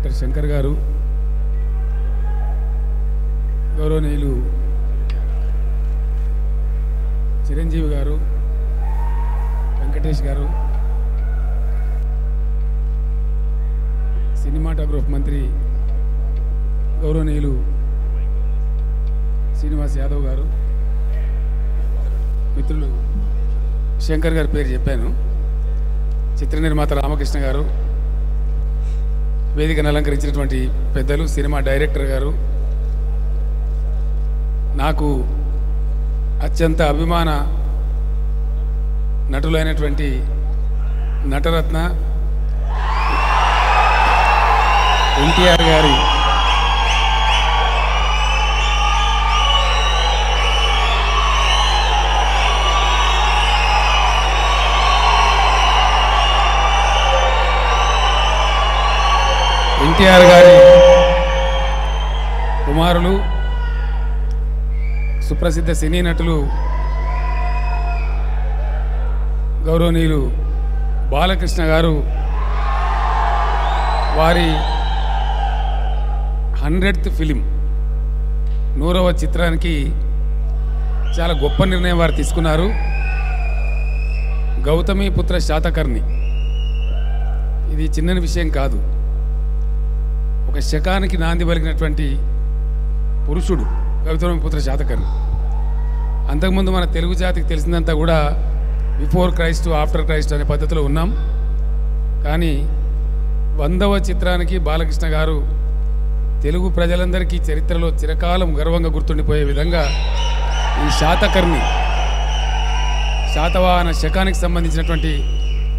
Doctor Shankar గారు, గౌరవనీయులు చిరంజీవి గారు, వెంకటేష్ గారు, సినిమాటోగ్రఫీ మంత్రి గౌరవనీయులు శ్రీనివాస్ యాదవ్ గారు, మిత్రులు శంకర్ గారి పేరు చెప్పాను, చిత్ర నిర్మాత రామకృష్ణ గారు, వేదికను అలంకరించినటువంటి పెద్దలు, సినిమా డైరెక్టర్ గారు, నాకు అత్యంత అభిమాన నటులైనటువంటి నటరత్న ఎన్టీఆర్ గారి కుమారులు, సుప్రసిద్ధ సినీ నటులు గౌరవనీయులు బాలకృష్ణ గారు వారి 100th ఫిలిం 100వ చిత్రానికి చాలా గొప్ప నిర్ణయం వారు తీసుకున్నారు. గౌతమి పుత్ర శాతకర్ణి, ఇది చిన్న విషయం కాదు. ఒక శకానికి నాంది పలికినటువంటి పురుషుడు గౌతమి పుత్ర శాతకర్ణి. అంతకుముందు మన తెలుగు జాతికి తెలిసిందంతా కూడా బిఫోర్ క్రైస్ట్ ఆఫ్టర్ క్రైస్ట్ అనే పద్ధతిలో ఉన్నాం. కానీ 100వ చిత్రానికి బాలకృష్ణ గారు తెలుగు ప్రజలందరికీ చరిత్రలో చిరకాలం గర్వంగా గుర్తుండిపోయే విధంగా ఈ శాతవాహన శకానికి సంబంధించినటువంటి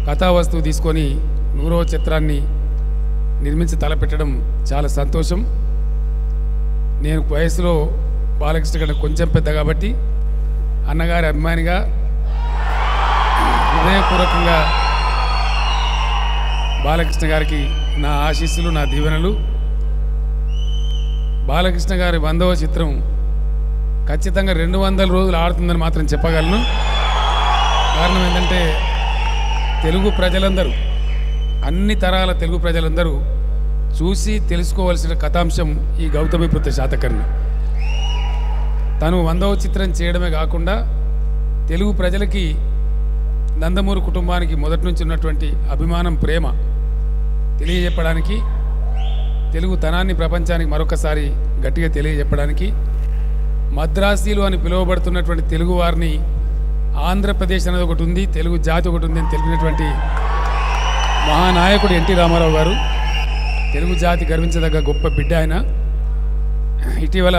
కథా వస్తువు తీసుకొని 100వ చిత్రాన్ని నిర్మించి తలపెట్టడం చాలా సంతోషం. నేను వయసులో బాలకృష్ణ కంటే కొంచెం పెద్ద కాబట్టి అన్నగారి అభిమానిగా హృదయపూర్వకంగా బాలకృష్ణ గారికి నా ఆశీస్సులు, నా దీవెనలు. బాలకృష్ణ గారి 100వ చిత్రం ఖచ్చితంగా 200 రోజులు ఆడుతుందని మాత్రం చెప్పగలను. కారణం ఏంటంటే తెలుగు ప్రజలందరూ, అన్ని తరాల తెలుగు ప్రజలందరూ చూసి తెలుసుకోవాల్సిన కథాంశం ఈ గౌతమి పుత్ర శాతకర్ణి. తను 100వ చిత్రం చేయడమే కాకుండా తెలుగు ప్రజలకి, నందమూరి కుటుంబానికి మొదటి నుంచి ఉన్నటువంటి అభిమానం, ప్రేమ తెలియజెప్పడానికి, తెలుగు తనాన్ని ప్రపంచానికి మరొకసారి గట్టిగా తెలియజెప్పడానికి, మద్రాసీలు అని పిలువబడుతున్నటువంటి తెలుగు వారిని ఆంధ్రప్రదేశ్ అనేది ఒకటి ఉంది, తెలుగు జాతి ఒకటి ఉంది అని తెలిపినటువంటి మహానాయకుడు ఎన్టీ రామారావు గారు. తెలుగు జాతి గర్వించదగ్గ గొప్ప బిడ్డ ఆయన. ఇటీవల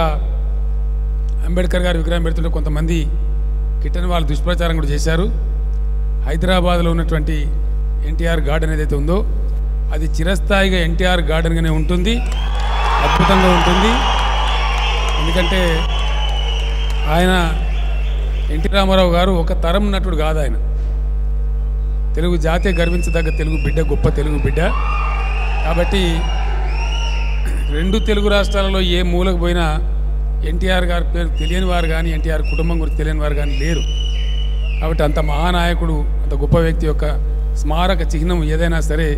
అంబేద్కర్ గారు విగ్రహం పెడుతుంటే కొంతమంది కిట్టని వాళ్ళు దుష్ప్రచారం కూడా చేశారు. హైదరాబాద్లో ఉన్నటువంటి ఎన్టీఆర్ గార్డెన్ ఏదైతే ఉందో అది చిరస్థాయిగా ఎన్టీఆర్ గార్డెన్గానే ఉంటుంది, అద్భుతంగా ఉంటుంది. ఎందుకంటే ఆయన ఎన్టీ రామారావు గారు ఒక తరం నటుడు కాదు, ఆయన తెలుగు జాతే గర్వించదగ్గ తెలుగు బిడ్డ, గొప్ప తెలుగు బిడ్డ. కాబట్టి 2 తెలుగు రాష్ట్రాలలో ఏ మూలకు పోయినా ఎన్టీఆర్ గారి పేరు తెలియని వారు కానీ, ఎన్టీఆర్ కుటుంబం గురించి తెలియని వారు కానీ లేరు. కాబట్టి అంత మహానాయకుడు, అంత గొప్ప వ్యక్తి యొక్క స్మారక చిహ్నం ఏదైనా సరే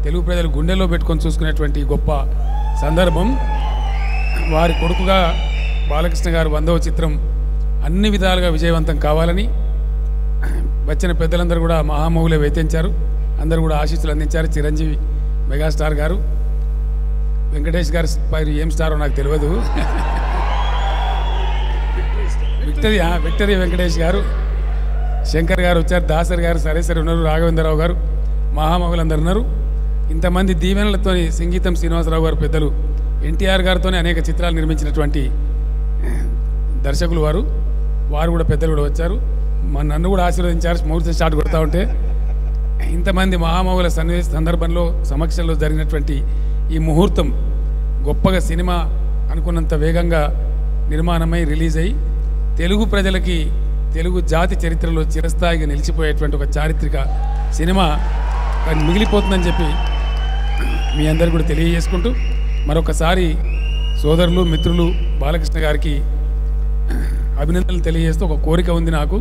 తెలుగు ప్రజలు గుండెల్లో పెట్టుకొని చూసుకునేటువంటి గొప్ప సందర్భం. వారి కొడుకుగా బాలకృష్ణ గారు 100వ చిత్రం అన్ని విధాలుగా విజయవంతం కావాలని వచ్చిన పెద్దలందరూ కూడా మహామౌలే వేతించారు. అందరూ కూడా ఆశీస్సులు అందించారు. చిరంజీవి మెగాస్టార్ గారు, వెంకటేష్ గారు పైరు ఏం స్టారో నాకు తెలియదు, విక్టరీ వెంకటేష్ గారు, శంకర్ గారు వచ్చారు, దాసరి గారు, సరేసరి ఉన్నారు, రాఘవేంద్రరావు గారు, మహామౌలందరూ ఉన్నారు. ఇంతమంది దీవెనలతో సంగీతం శ్రీనివాసరావు గారు పెద్దలు, ఎన్టీఆర్ గారితోనే అనేక చిత్రాలు నిర్మించినటువంటి దర్శకులు వారు కూడా పెద్దలు కూడా వచ్చారు. నన్ను కూడా ఆశీర్వదించారు. ముహూర్తం స్టార్ట్ కొడతా ఉంటే ఇంతమంది మహామౌల సందర్భంలో సమక్షంలో జరిగినటువంటి ఈ ముహూర్తం గొప్పగా సినిమా అనుకున్నంత వేగంగా నిర్మాణమై రిలీజ్ అయ్యి తెలుగు ప్రజలకి, తెలుగు జాతి చరిత్రలో చిరస్థాయిగా నిలిచిపోయేటువంటి ఒక చారిత్రక సినిమా మిగిలిపోతుందని చెప్పి మీ అందరు కూడా తెలియజేసుకుంటూ మరొకసారి సోదరులు, మిత్రులు బాలకృష్ణ గారికి అభినందనలు తెలియజేస్తూ ఒక కోరిక ఉంది నాకు.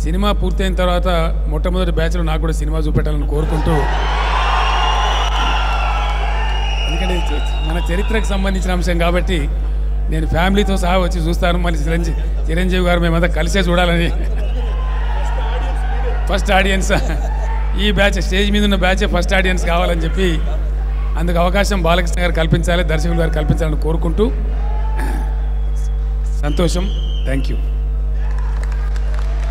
సినిమా పూర్తయిన తర్వాత మొట్టమొదటి బ్యాచ్లో నాకు కూడా సినిమా చూపెట్టాలని కోరుకుంటూ, ఎందుకంటే మన చరిత్రకు సంబంధించిన అంశం కాబట్టి నేను ఫ్యామిలీతో సహా వచ్చి చూస్తాను. మళ్ళీ చిరంజీవి గారు మేమంతా కలిసే చూడాలని. ఫస్ట్ ఆడియన్స్ ఈ బ్యాచ్, స్టేజ్ మీద ఉన్న బ్యాచే ఫస్ట్ ఆడియన్స్ కావాలని చెప్పి అందుకు అవకాశం బాలకృష్ణ గారు కల్పించాలి, దర్శకులు గారు కల్పించాలని కోరుకుంటూ సంతోషం. Thank you.